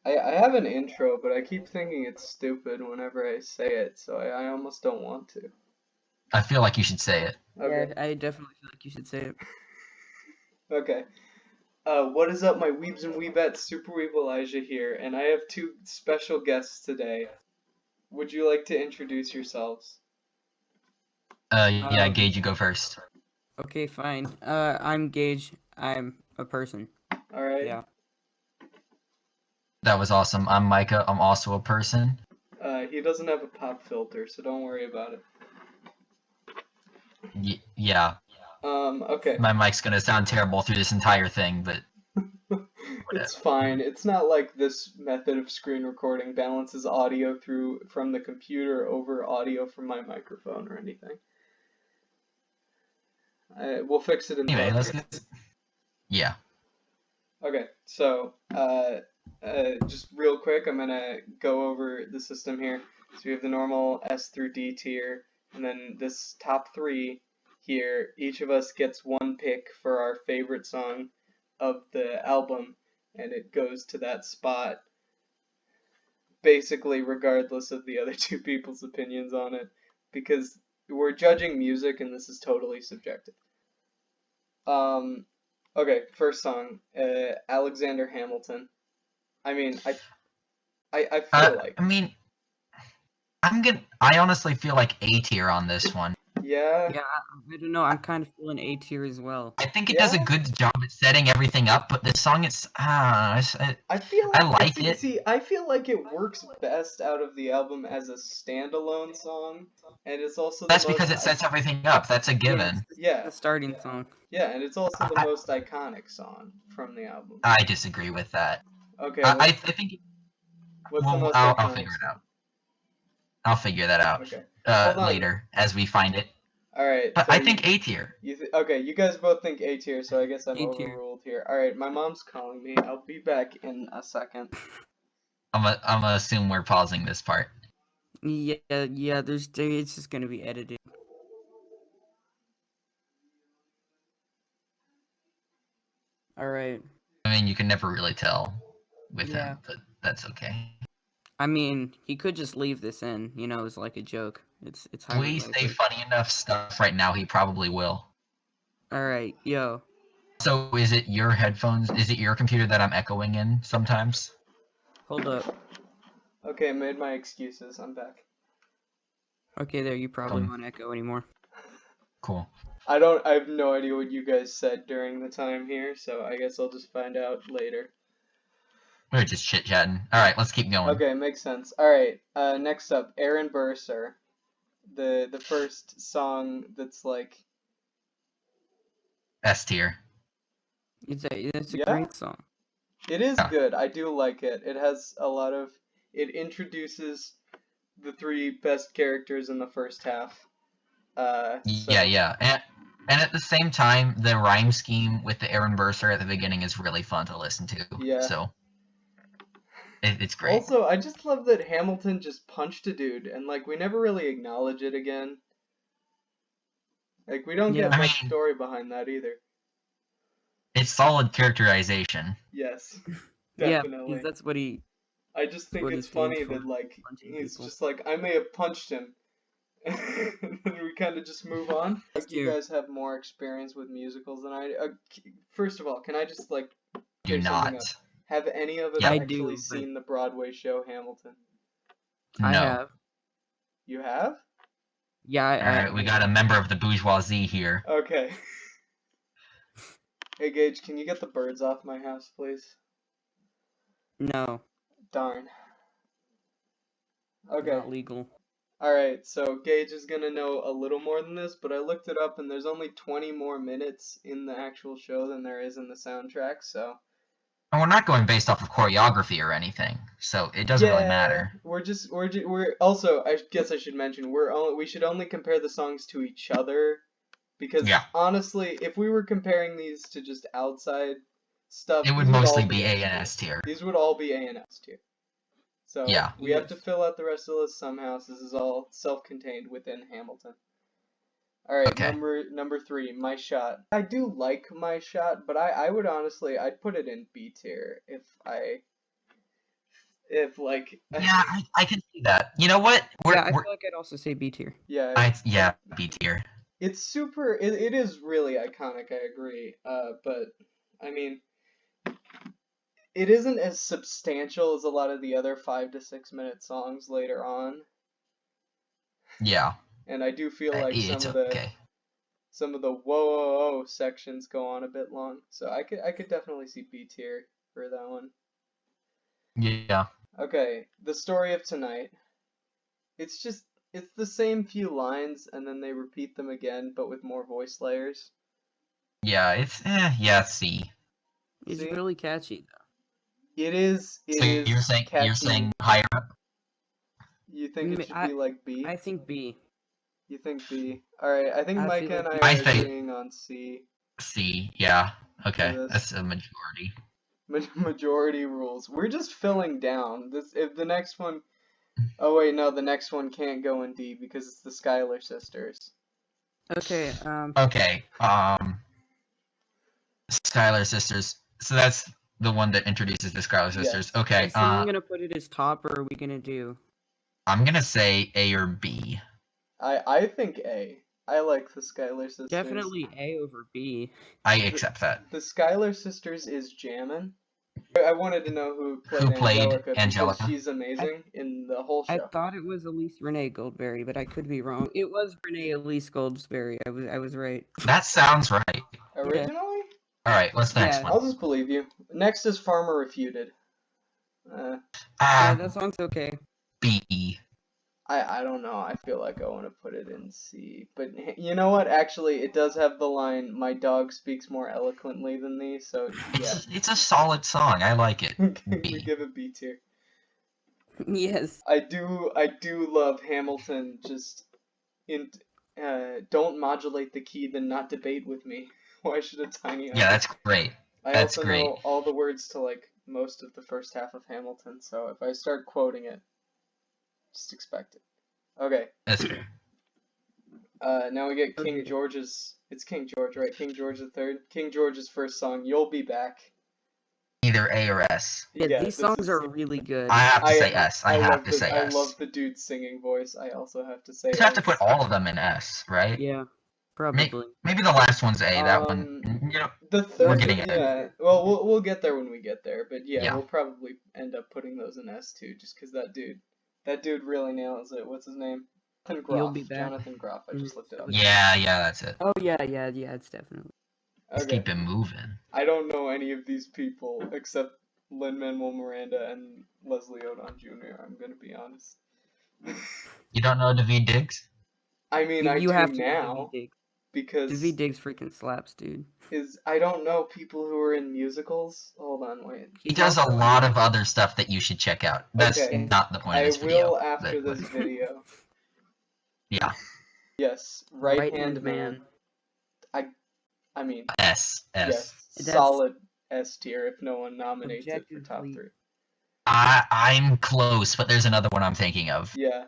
I have an intro, but I keep thinking it's stupid whenever I say it, so I almost don't want to. I feel like you should say it. Okay. Yeah, I definitely feel like you should say it. Okay. What is up, my weebs and weebettes? Super Weeb Elijah here, and I have two special guests today. Would you like to introduce yourselves? Yeah, Um, Gage, you go first. Okay, fine. I'm Gage. I'm a person. All right. Yeah. That was awesome. I'm Micah. I'm also a person. He doesn't have a pop filter, so don't worry about it. Yeah, Okay. my mic's gonna sound terrible through this entire thing, but It's fine. It's not like this method of screen recording balances audio from the computer over audio from my microphone or anything. We'll fix it in anyway, let's post. get. Yeah. Okay, so just real quick, I'm gonna go over the system here. So we have the normal S through D tier, and then this top three here. Each of us gets one pick for our favorite song of the album, and it goes to that spot, basically regardless of the other two people's opinions on it, because we're judging music, and this is totally subjective. Okay, first song, Alexander Hamilton. I mean, I feel like. I mean, I honestly feel like A tier on this one. Yeah. Yeah, I don't know. I'm kind of feeling A tier as well. I think it does a good job at setting everything up, but this song, I feel I like it. See, I feel like it works best out of the album as a standalone song, and it's also That's because it sets everything up. That's a given. Yeah. The starting song. Yeah, and it's also the most iconic song from the album. I disagree with that. Okay. I think. What's Well, the most I'll iconic figure it song? out. I'll figure that out. Okay. Hold on. Later as we find it. All right. But So I think A tier. Okay, you guys both think A tier, so I guess I'm A tier. overruled here. All right, my mom's calling me. I'll be back in a second. I'm gonna assume we're pausing this part. Yeah. It's just gonna be edited. All right. I mean, you can never really tell with Yeah. him, but that's okay. I mean, he could just leave this in. You know, as like a joke. It's If highly we likely. say funny enough stuff right now, he probably will. All right, yo. So, is it your headphones? Is it your computer that I'm echoing in sometimes? Hold up. Okay, I made my excuses. I'm back. Okay, there. You probably won't echo anymore. Cool. I have no idea what you guys said during the time here, so I guess I'll just find out later. We were just chit chatting. All right, let's keep going. Okay, makes sense. All right. Next up, Aaron Burser, the first song that's like. S tier. It's a Yeah? great song. It is Yeah. good. I do like it. It has a lot of. It introduces the three best characters in the first half. Yeah. And at the same time, the rhyme scheme with the Aaron Burser at the beginning is really fun to listen to. Yeah. So it's great. Also, I just love that Hamilton just punched a dude, and like we never really acknowledge it again. Like we don't get much story behind that either. It's solid characterization. Yes, definitely. Yeah, that's what he. I just think it's funny that like he's just like I may have punched him, and then we kind of just move on. Like you guys have more experience with musicals than I. First of all, can I just like do not have any of us actually seen the Broadway show Hamilton? No. I have. You have? Yeah. Alright, we got a member of the bourgeoisie here. Okay. Hey Gage, can you get the birds off my house, please? No. Darn. Okay. Not legal. Alright, so Gage is gonna know a little more than this, but I looked it up and there's only 20 more minutes in the actual show than there is in the soundtrack, so. And we're not going based off of choreography or anything, so it doesn't really matter. We're also, I guess I should mention, we should only compare the songs to each other, because honestly, if we were comparing these to just outside stuff, it would mostly be A and S tier. These would all be A and S tier. So we have to fill out the rest of the list somehow, so this is all self-contained within Hamilton. Alright, number 3, My Shot. I do like My Shot, but I would honestly, I'd put it in B tier if I if like Yeah, I can see that. You know what? Yeah, I feel like I'd also say B tier. yeah, B tier. it's super. It is really iconic. I agree. But I mean, it isn't as substantial as a lot of the other 5 to 6 minute songs later on. Yeah, And I do feel like it's some okay. of the whoa sections go on a bit long. So I could definitely see B tier for that one. Yeah. Okay, the story of tonight. It's the same few lines and then they repeat them again but with more voice layers. Yeah, it's C. It's See? really catchy though. It is So you're catchy. saying higher up? You think it should be like B? I think B. You think B? Alright, I think I Micah feel and like I I are think- agreeing on C. C, yeah. Okay, this. that's a majority. Majority rules. We're just filling down. If the next one. Oh wait, no, the next one can't go in D because it's the Schuyler sisters. Okay. Okay. Schuyler sisters. So that's the one that introduces the Schuyler sisters. Yes. Okay. Is someone gonna put it as top, or are we gonna do? I'm gonna say A or B. I think A. I like the Schuyler sisters. Definitely A over B. I accept that. The Schuyler sisters is jammin'. I wanted to know who played Angelica because she's amazing in the whole show. I thought it was Elise Renee Goldberry, but I could be wrong. It was Renee Elise Goldberry. I was right. That sounds right. Originally? All right, what's the next one? I'll just believe you. Next is Farmer Refuted. Yeah, that song's okay. B. I don't know. I feel like I want to put it in C. But you know what? Actually, it does have the line, "My dog speaks more eloquently than thee," so yeah. It's a solid song. I like it. We give it B tier. Yes. I do love Hamilton just don't modulate the key, then not debate with me. Why should a tiny Yeah, that's great. I That's also great. know all the words to like most of the first half of Hamilton, so if I start quoting it, just expect it. Okay. That's fair. Now we get King George's. It's King George, right? King George III. King George's first song, "You'll Be Back." Either A or S. Yeah, these songs are really good. I have to say S. I have to say S. I love the dude's singing voice. I also have to say You have to put all of them in S, right? Yeah, probably. Maybe the last one's A. That one, you know, the third, we're getting it. Yeah. Well, we'll get there when we get there, but Yeah. We'll probably end up putting those in S too, just because that dude really nails it. What's his name? Jonathan Groff. You'll Be Back. Jonathan Groff. I just looked it up. Yeah, that's it. Oh yeah, it's definitely. Let's keep it moving. I don't know any of these people except Lin-Manuel Miranda and Leslie Odom Jr. I'm gonna be honest. You don't know Daveed Diggs? I mean, I do have to now because Daveed Diggs freaking slaps, dude. I don't know people who are in musicals. Hold on, wait. He does a lot of other stuff that you should check out. That's Okay. not the point of this video. I will after this video. Yeah. Yes, Right Hand Man. I mean S. Yes, solid S tier if no one nominates it for top 3. I'm close, but there's another one I'm thinking of. Yeah.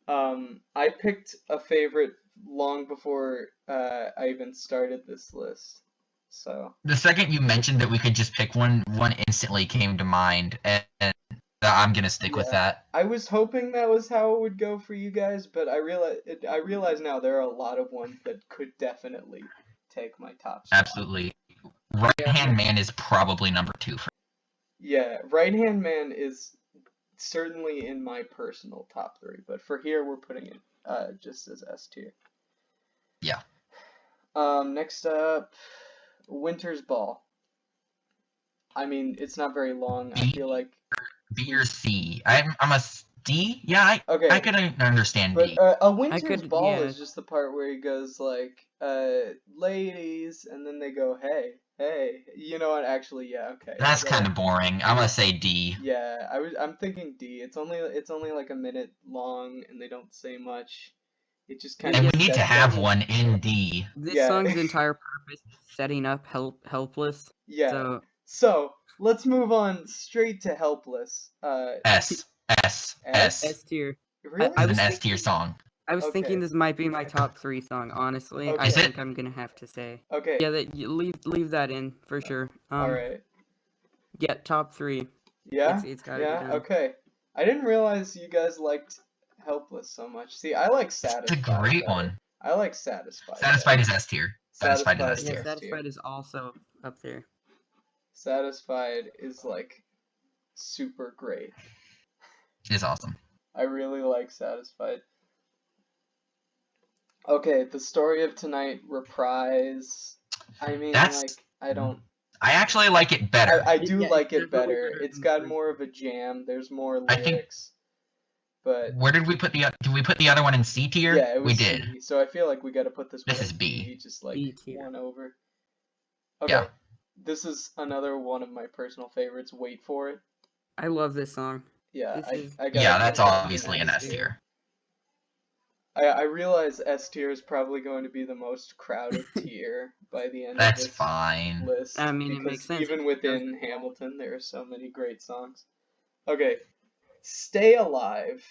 I picked a favorite long before I even started this list. So the second you mentioned that we could just pick one instantly came to mind, and I'm gonna stick with that. I was hoping that was how it would go for you guys, but I realize now there are a lot of ones that could definitely take my top spot. Absolutely. Right Hand Man is probably number 2 for. Yeah, Right Hand Man is certainly in my personal top 3, but for here we're putting it just as S tier. Yeah. Next up, Winter's Ball. I mean, it's not very long. I feel like B or C. I'm a D. Yeah, I could understand but, D. A Winter's Ball is just the part where he goes like, ladies, and then they go, hey. You know what? Actually, yeah, okay. That's kind of boring. I'm gonna say D. Yeah, I'm thinking D. It's only like a minute long, and they don't say much. It just kind of. And we need to have one in D. This song's entire purpose is setting up Helpless. Yeah. So let's move on straight to Helpless. S tier. Really? It's an S tier song. I was thinking this might be my top 3 song. Honestly, I think I'm gonna have to say. Okay. Yeah, leave that in for sure. All right. Yeah, top 3. Yeah? It's gotta be Yeah? done. Okay. I didn't realize you guys liked Helpless so much. See, I like It's Satisfied a great better. one. I like Satisfied Satisfied better. is S tier. Satisfied is S Yeah, tier. Satisfied is also up there. Satisfied is like super great. It is awesome. I really like Satisfied. Okay, the Story of Tonight reprise. I mean, That's- I don't. I actually like it better. I do Yeah, like it's it definitely better. better It's than the got first more one. of a jam. There's more I think- lyrics. But Where did we put the? Did we put the other one in C tier? yeah, it was we did. C. So I feel like we got to put this one This in is B. just like B tier. one over. Okay. Yeah. This is another one of my personal favorites. Wait for it. I love this song. Yeah, This is- I gotta Yeah, put that's that in obviously an S tier. I realize S tier is probably going to be the most crowded tier by the end That's of this fine. list. I mean, it because makes sense. even It within does. Hamilton, there are so many great songs. Okay, Stay Alive.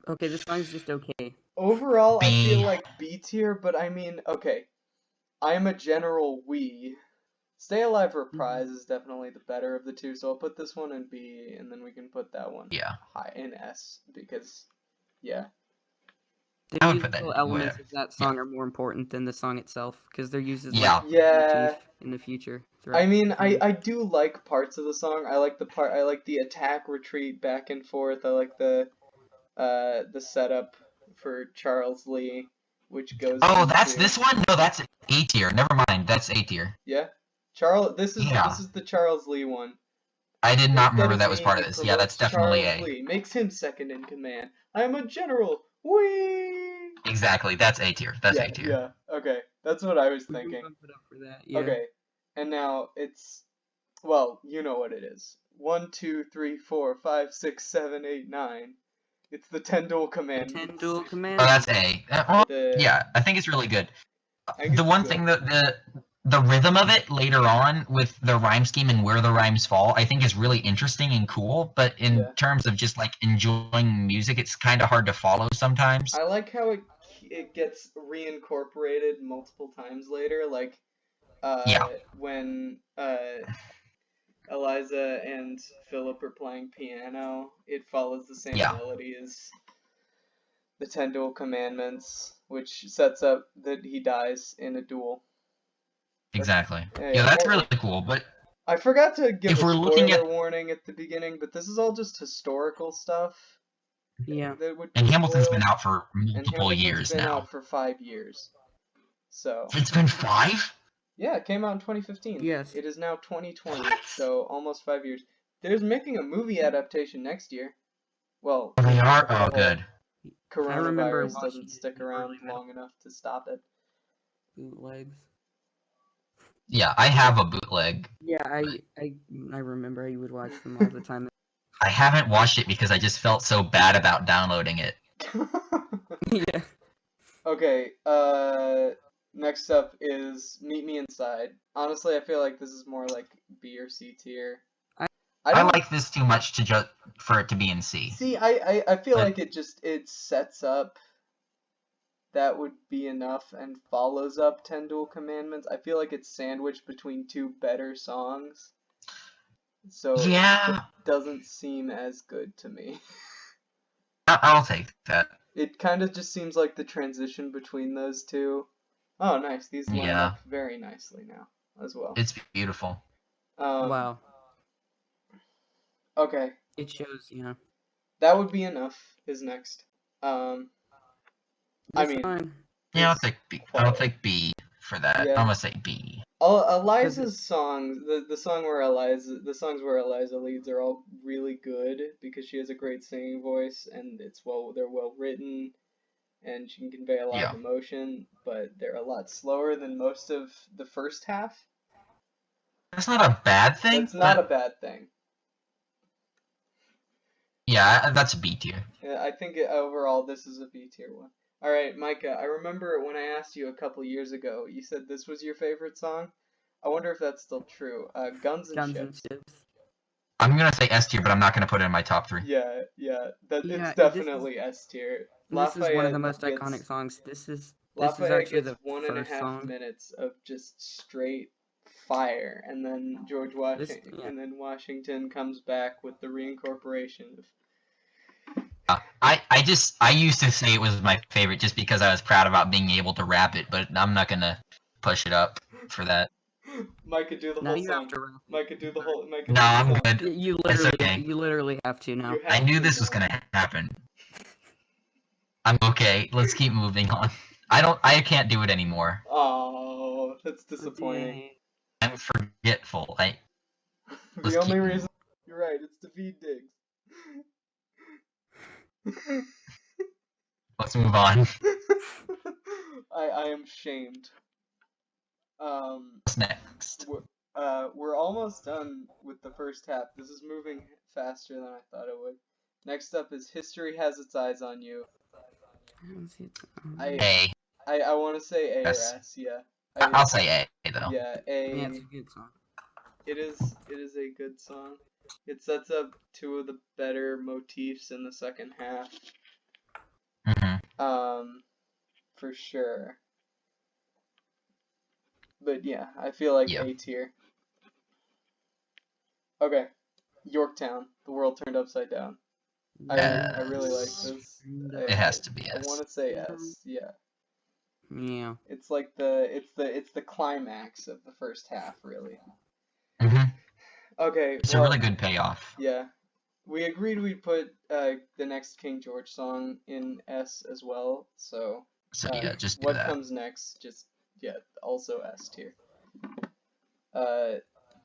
Okay, this song's just okay. Overall, I B. feel like B tier, but I mean, okay, I'm a general we. Stay Alive reprise is definitely the better of the two, so I'll put this one in B, and then we can put that one high in S, because, yeah. The I would put that musical elements where- of that song are more important than the song itself, because they're used as Yeah. like Yeah. motif in the future. I mean, throughout the I do like parts of the song. I like the attack, retreat, back and forth. I like the setup for Charles Lee, which goes. Oh, that's into- this one? No, that's A tier. Never mind. That's A tier. Yeah, this is the Charles Lee one. I did not Instead remember of that was me, part of he this. Yeah, that's promotes definitely Charles A. Lee, makes him second in command. I am a general. Whee! Exactly. That's A tier. That's yeah, A tier. Yeah. Okay, that's what I was We can thinking. bump it up for that, yeah. Okay, and now it's, well, you know what it is. 1, 2, 3, 4, 5, 6, 7, 8, 9. It's the 10 dual The commandments. 10 dual Oh, commandments. that's A. Well, The- yeah, I think it's really good. I think The it's one good. thing that the rhythm of it later on with the rhyme scheme and where the rhymes fall, I think is really interesting and cool. But in Yeah. terms of just like enjoying music, it's kind of hard to follow sometimes. I like how it gets reincorporated multiple times later, like when Eliza and Philip are playing piano, it follows the same Yeah. melody as the 10 dual commandments, which sets up that he dies in a duel. Exactly. Yeah, Yeah, that's well, really cool. But I forgot to give If a we're spoiler looking at- warning at the beginning, but this is all just historical stuff. Yeah. That would and be Hamilton's been spoiled. out for And multiple Hamilton's years been now. out for 5 years. So It's been 5? yeah, it came out in 2015. Yes. It is now 2020, What? so almost 5 years. There's making a movie adaptation next year. Well, They are? if the Oh, whole good. I remember Coronavirus watching doesn't it stick in the around early middle. long enough to stop it. Bootlegs. Yeah, I have a bootleg. Yeah, I remember you would watch them all the time. I haven't watched it because I just felt so bad about downloading it. Yeah. Okay, next up is Meet Me Inside. Honestly, I feel like this is more like B or C tier. I don't like this too much for it to be in C. see. I feel But- like it sets up. That would be enough and follows up 10 Dual Commandments. I feel like it's sandwiched between two better songs. So Yeah. it doesn't seem as good to me. I'll take that. It kind of just seems like the transition between those two. Oh, nice. These line Yeah. up very nicely now as well. It's beautiful. Wow. Okay, It shows, you know. that would be enough. Is next. I It's mean, fine. Yeah, I'll It's take B. quality. I'll take B for that. Yeah. I'm gonna say B. Eliza's songs, the songs where Eliza leads are all really good because she has a great singing voice and they're well written, and she can convey a lot Yeah. of emotion. But they're a lot slower than most of the first half. That's not a bad thing. That's not a but- bad thing. Yeah, that's a B tier. Yeah, I think overall this is a B tier one. All right, Micah. I remember when I asked you a couple years ago, you said this was your favorite song. I wonder if that's still true. Guns and Guns and Ships. Ships. I'm gonna say S tier, but I'm not gonna put it in my top 3. Yeah. Yeah, It's this definitely S tier. This is one of the most gets- iconic songs. This is Lafayette actually gets the 1.5 first song. minutes of just straight fire, and then and then Washington comes back with the reincorporation of. I used to say it was my favorite just because I was proud about being able to rap it, but I'm not gonna push it up for that. Micah, do the whole song. Micah, do the whole. Micah, no, I'm good. You literally have to now. I knew this was gonna happen. I'm okay. Let's keep moving on. I can't do it anymore. Oh, that's disappointing. I'm forgetful. The only reason you're right, it's David Diggs. Let's move on. I am shamed. What's next? We're almost done with the first half. This is moving faster than I thought it would. Next up is History Has Its Eyes on You. A. I want to say A or S, yeah. I'll say A though. Yeah, A. Yeah, it's a good song. It is a good song. It sets up two of the better motifs in the second half. For sure. But yeah, I feel like A tier. Okay, Yorktown, The World Turned Upside Down. I really like this. It has to be S. I want to say S. Yeah. Yeah. It's like it's the climax of the first half, really. Okay. It's a really good payoff. Yeah. We agreed we'd put the next King George song in S as well. So yeah, just do what that. comes next? Also S tier.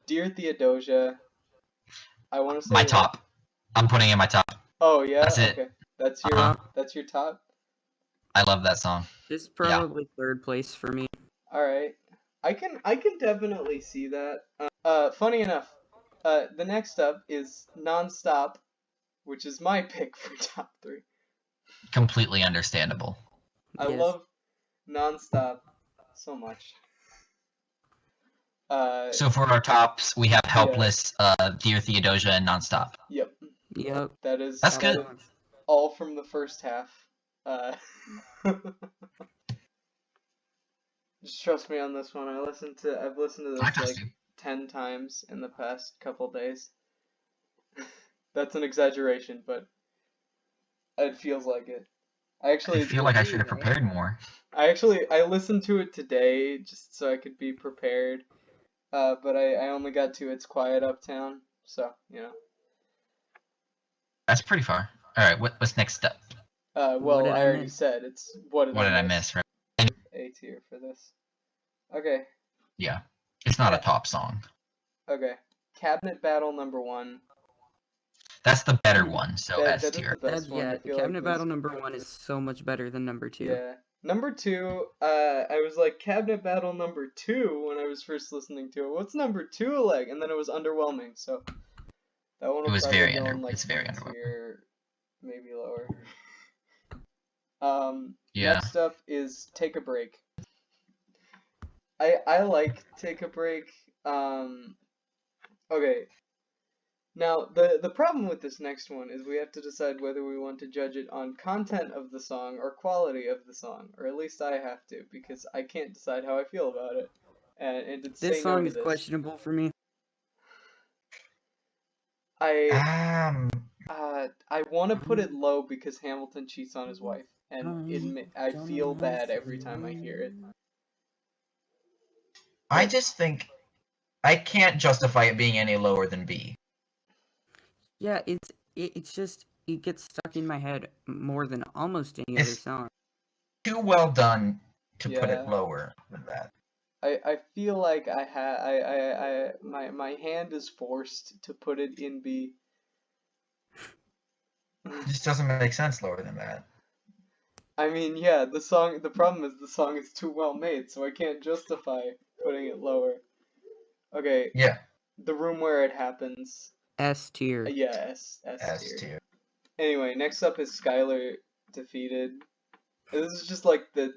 Dear Theodosia. I want to say my top. I'm putting it in my top. Oh yeah. That's it. Okay. That's your top. I love that song. This is probably third place for me. All right. I can definitely see that. Funny enough, the next up is Nonstop, which is my pick for top 3. Completely understandable. I love Nonstop so much. So for our tops, we have Helpless, Dear Theodosia, and Nonstop. Yep. That's good. All from the first half. Just trust me on this one. I've listened to this like 10 times in the past couple days. That's an exaggeration, but it feels like it. I feel like I should have prepared more. I listened to it today just so I could be prepared. But I only got to It's Quiet Uptown, so That's pretty far. All right, what's next up? Well, I already said it's what did I miss? Right? A tier for this. Okay. Yeah, it's not a top song. Okay, Cabinet Battle number 1. That's the better one, so S tier. Cabinet Battle number 1 is so much better than number 2. Yeah. Number 2, I was like, Cabinet Battle number 2 when I was first listening to it. What's number 2 like? And then it was underwhelming, so that one was very underwhelming. It's very underwhelming. Maybe lower. Next up is Take a Break. I like Take a Break. Okay. Now, the problem with this next one is we have to decide whether we want to judge it on content of the song or quality of the song, or at least I have to, because I can't decide how I feel about it. And this song is questionable for me. I want to put it low because Hamilton cheats on his wife, and I feel bad every time I hear it. I just think I can't justify it being any lower than B. Yeah, it's just it gets stuck in my head more than almost any other song. Too well done to put it lower than that. I feel like my hand is forced to put it in B. It just doesn't make sense lower than that. I mean, the problem is the song is too well made, so I can't justify putting it lower. Okay. Yeah. The Room Where It Happens. S tier. Yeah, S tier. Anyway, next up is Skylar Defeated. This is just like this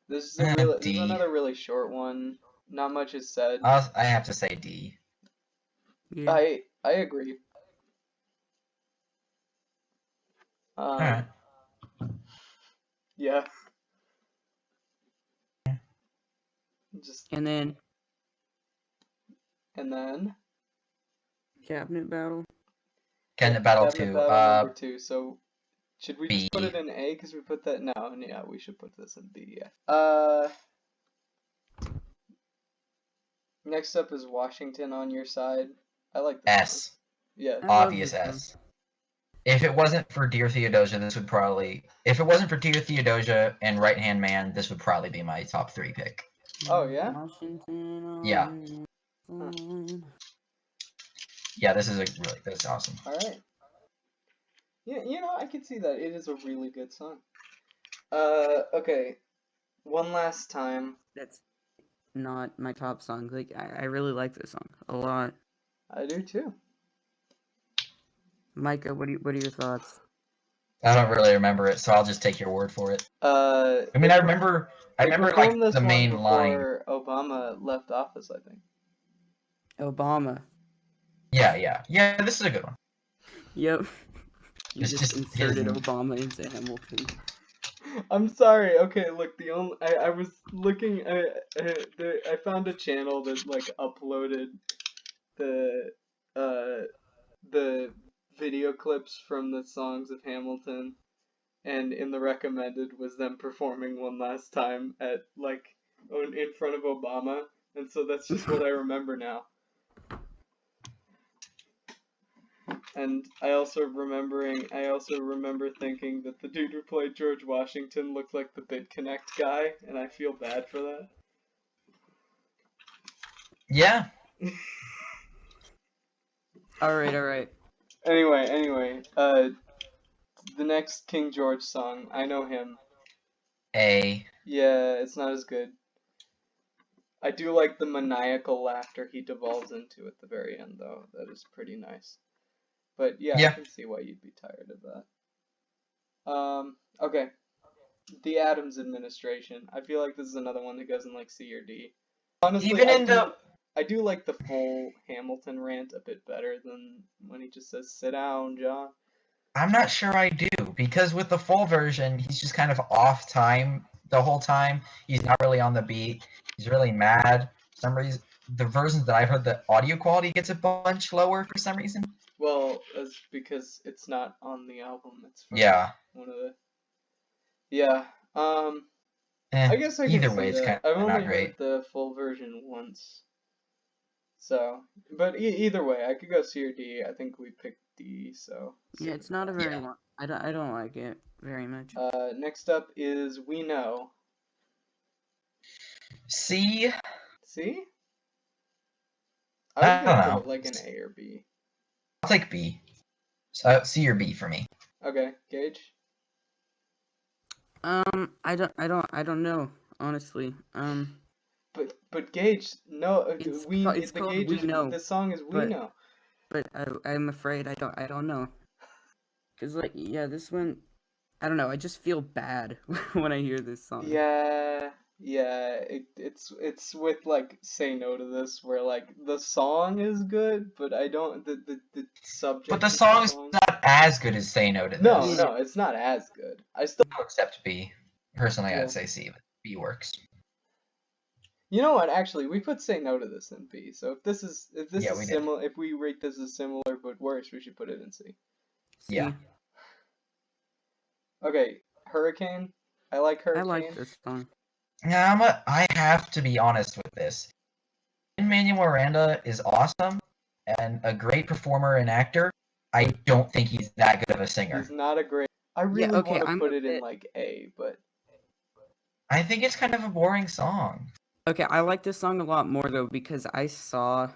is another really short one. Not much is said. I have to say D. Yeah. I agree. Alright. Yeah. And then and then Cabinet Battle. Cabinet Battle Cabinet 2. Battle number 2. So should we just put B. it in A because we put that? No, yeah, we should put this in B. Yeah. Next up is Washington on Your Side. I like this S. song. Yeah. I love Obvious this song. S. If it wasn't for Dear Theodosia, this would probably... If it wasn't for Dear Theodosia and Right Hand Man, this would probably be my top 3 pick. Oh, yeah? Washington on Yeah. your side. Yeah, this is that's awesome. Alright. Yeah, I can see that. It is a really good song. Okay. One last time. That's not my top song. Like, I really like this song a lot. I do too. Micah, what are your thoughts? I don't really remember it, so I'll just take your word for it. I mean, I remember they like performed this the one main line. before Obama left office, I think. Obama. Yeah. This is a good one. Yep. You It's just just inserted his- Obama into Hamilton. I'm sorry. Okay, look, I was looking. I found a channel that like uploaded the video clips from the songs of Hamilton, and in the recommended was them performing one last time at like in front of Obama, and so that's just what I remember now. And I also remember thinking that the dude who played George Washington looked like the BitConnect guy, and I feel bad for that. Yeah. Alright. Anyway, the next King George song, I know him. A. Yeah, it's not as good. I do like the maniacal laughter he devolves into at the very end, though. That is pretty nice. But yeah, I can see why you'd be tired of that. Okay. The Adams Administration. I feel like this is another one that goes in like C or D. Honestly, I do like the full Hamilton rant a bit better than when he just says, "Sit down, John." I'm not sure I do, because with the full version, he's just kind of off time the whole time. He's not really on the beat. He's really mad. For some reason, the versions that I've heard, the audio quality gets a bunch lower for some reason. Well, that's because it's not on the album. It's from one of the. Yeah. I guess I can either see way, it's that. kind I've of only not heard great. the full version once. So, but either way, I could go C or D. I think we picked D. So. Yeah, it's not a very long. I don't like it very much. Next up is We Know. C. C? I was I gonna don't put it know. like an A or B. I'll take B. So C or B for me. Okay, Gage. I don't know, honestly. But Gage, no, It's the called Gage We is, Know, the song is We but- Know. But I'm afraid I don't know. Cause like this one, I don't know. I just feel bad when I hear this song. Yeah, it's with like Say No to This, where like the song is good, but I don't the subject. But the of song's not as good as Say No to This. No, it's not as good. I still. I'll accept B. Personally, Yeah. I'd say C, but B works. You know what? Actually, we put Say No to This in B. So if this is we did. similar, if we rate this as similar but worse, we should put it in C. Yeah. Okay, Hurricane. I like Hurricane. I like this song. Yeah, I have to be honest with this. Lin-Manuel Miranda is awesome and a great performer and actor. I don't think he's that good of a singer. He's not a great. I really okay, want to I'm put a it in bit- like A, but I think it's kind of a boring song. Okay, I like this song a lot more though because I saw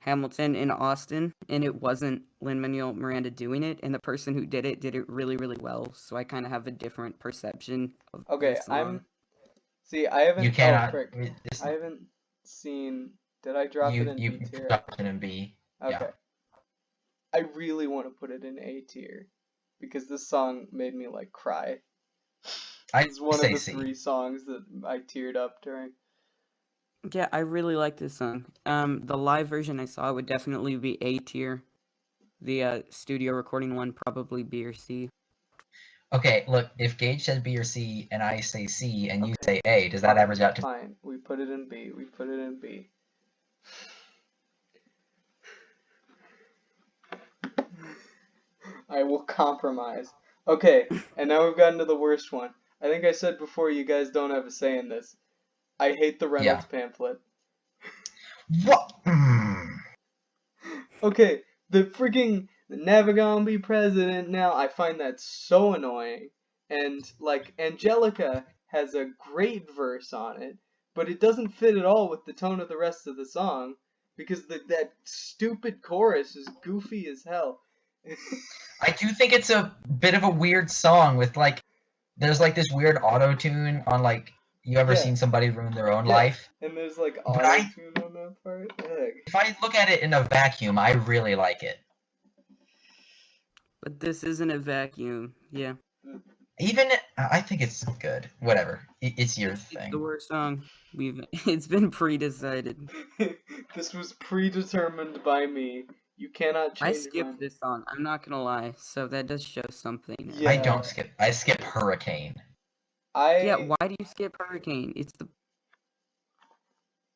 Hamilton in Austin and it wasn't Lin-Manuel Miranda doing it, and the person who did it really, really well. So I kind of have a different perception of okay. this song. I haven't. You cannot. frick. I haven't seen. Did I drop it in you B tier? dropped it in B. Okay. Yeah. I really want to put it in A tier because this song made me like cry. It's one of say the C. 3 songs that I teared up during. Yeah, I really like this song. The live version I saw would definitely be A tier. The studio recording one probably B or C. Okay, look, if Gage says B or C and I say C and you say A, does that average out to? Fine, we put it in B. I will compromise. Okay, and now we've gotten to the worst one. I think I said before you guys don't have a say in this. I hate the Reynolds pamphlet. What? Okay, the freaking never gonna be president now. I find that so annoying. And like Angelica has a great verse on it, but it doesn't fit at all with the tone of the rest of the song because that stupid chorus is goofy as hell. I do think it's a bit of a weird song with like, there's like this weird auto tune on like, you ever seen somebody ruin their own life? And there's like But auto tune on that part. Ugh. If I look at it in a vacuum, I really like it. But this isn't a vacuum. Yeah. Even I think it's good. Whatever. It's your It's the thing. worst song. It's been pre-decided. This was predetermined by me. You cannot change I your skipped mind. this song. I'm not gonna lie. So that does show something. Yeah. I don't skip. I skip Hurricane. Yeah. Why do you skip Hurricane? It's the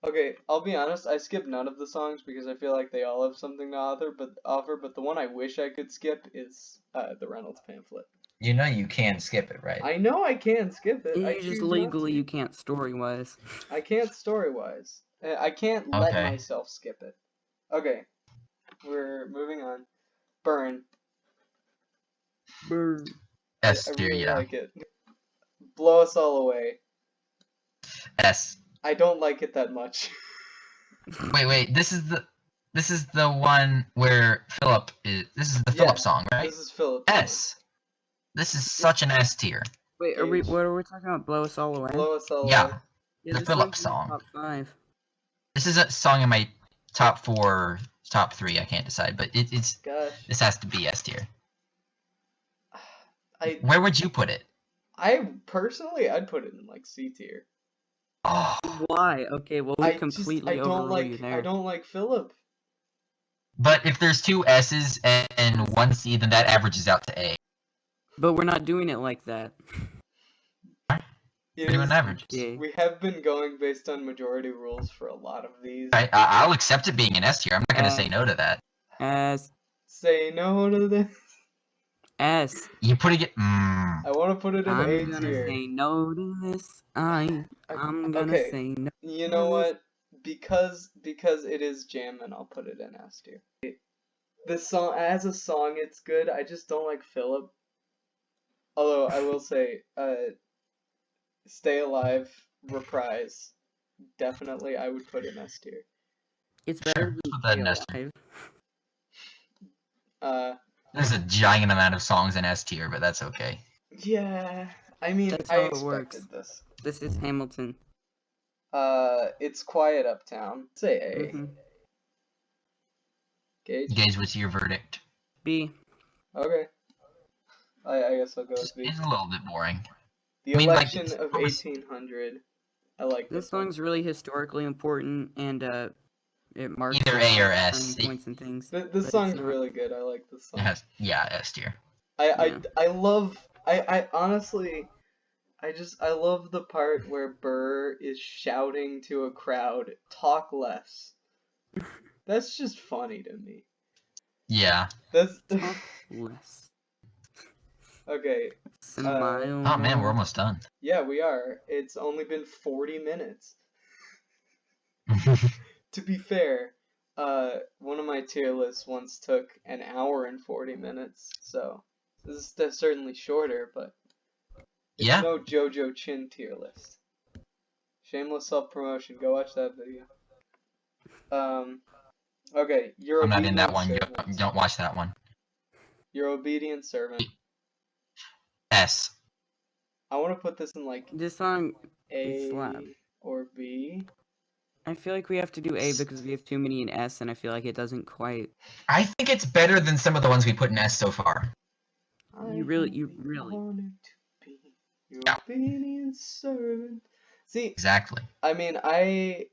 Okay, I'll be honest, I skip none of the songs because I feel like they all have something to offer, but the one I wish I could skip is the Reynolds pamphlet. You know you can skip it, right? I know I can skip it. I you choose just not legally to. you can't story-wise. I can't story-wise. I can't let Okay. myself skip it. Okay, we're moving on. Burn. Burn. S I tier, really yeah. like it. Blow Us All Away. S. I don't like it that much. Wait. This is the one where Philip is. This is the Philip song, right? This is Philip. S. This is such an S tier. Wait, Gage. what are we talking about? Blow Us All Away? Blow Us All Away. Yeah, Yeah, the this Philip song's in my song. Top 5. This is a song in my top 4, top 3. I can't decide, but it's Gosh. this has to be S tier. I Where would you put it? personally, I'd put it in like C tier. Oh, Why? Okay, well we completely I don't overrule like you there. I don't like Philip. but if there's 2 S's and 1 C, then that averages out to A. But we're not doing it like that. It We're doing is- averages. Yeah. We have been going based on majority rules for a lot of these. I'll accept it being an S tier. I'm not gonna say no to that. S. Say no to this. S. You putting it? I want to put it in A I'm gonna tier. say no to this. I'm gonna Okay. say no. You know what? Because it is jammin', I'll put it in S tier. This song, as a song, it's good. I just don't like Philip. Although I will say, Stay Alive reprise, definitely I would put in S tier. It's better Sure, than put that in S Stay tier. Alive. There's a giant amount of songs in S tier, but that's okay. Yeah, I mean, That's I how it expected works. this. This is Hamilton. It's Quiet Uptown. Say A. Mhm. Gage? Gage, what's your verdict? B. Okay. I guess I'll go with B. It's a little bit boring. The I mean, like, Election of 1800. I like This this one. song's really historically important, and it marks Either A or S. turning points and things. This but it's song's not. really good. I like this song. Yeah, S tier. I love. I honestly. I love the part where Burr is shouting to a crowd, "Talk less." That's just funny to me. Yeah. That's Talk less. okay. Smile. Oh man, we're almost done. Yeah, we are. It's only been 40 minutes. To be fair, one of my tier lists once took an hour and 40 minutes, so this is certainly shorter, but it's Yeah. no JoJo Chin tier list. Shameless self-promotion. Go watch that video. Okay, Your I'm not in Obedient that one. Servant. Don't watch that one. Your Obedient Servant. S. I want to put this in like This song, A slap. or B. I feel like we have to do A because we have too many in S, and I feel like it doesn't quite. I think it's better than some of the ones we put in S so far. You really. wanted to be your Yeah. obedient servant. See, Exactly. I mean, I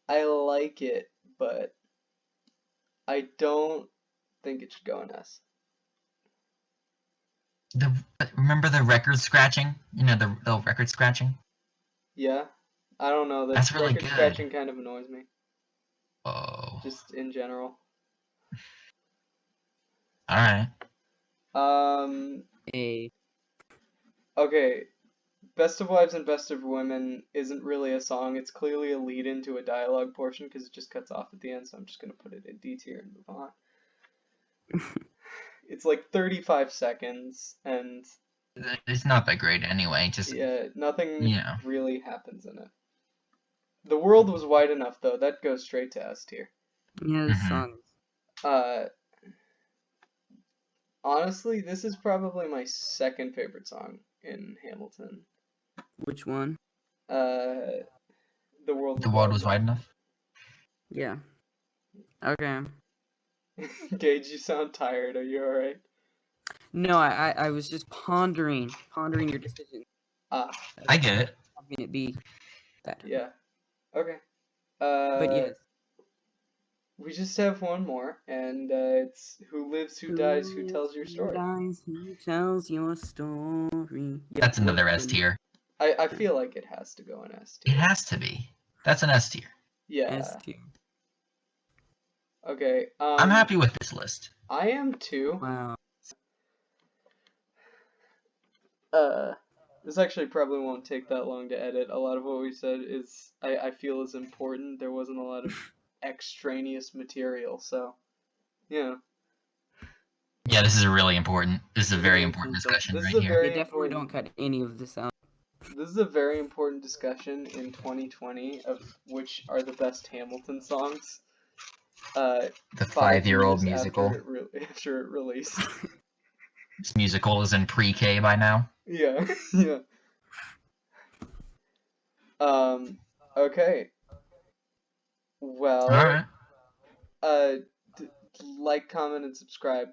like it, but I don't think it should go in S. Remember the record scratching? You know, the record scratching? Yeah, I don't know. That's really record good. scratching kind of annoys me, Oh. just in general. Alright. A. Okay. Best of Wives and Best of Women isn't really a song. It's clearly a lead into a dialogue portion because it just cuts off at the end. So I'm just gonna put it in D tier and move on. It's like 35 seconds, and It's not that great anyway. Just yeah, nothing Yeah. really happens in it. The World Was Wide Enough, though. That goes straight to S tier. Yeah, this song. Honestly, this is probably my second favorite song in Hamilton. Which one? The World The World Was Wide Enough. Yeah. Okay. Gage, you sound tired. Are you alright? No, I was just pondering your decision. I get it. How can it be that? Yeah. Okay. But yes. We just have one more, and it's Who Lives, Who Dies, Who Tells Your Story. Who tells your story? Yeah, That's another S tier. I feel like it has to go in S tier. It has to be. That's an S tier. Yeah. S tier. Okay. I'm happy with this list. I am too. Wow. This actually probably won't take that long to edit. A lot of what we said is I feel is important. There wasn't a lot of extraneous material, so yeah. Yeah, this is really important. This is a very important discussion This is right a here. very Yeah, definitely important- don't cut any of this out. This is a very important discussion in 2020 of which are the best Hamilton songs. The 5 5-year-old years musical. after it released. This musical is in pre-K by now. Yeah, yeah. Okay. Well, Alright. like, comment, and subscribe.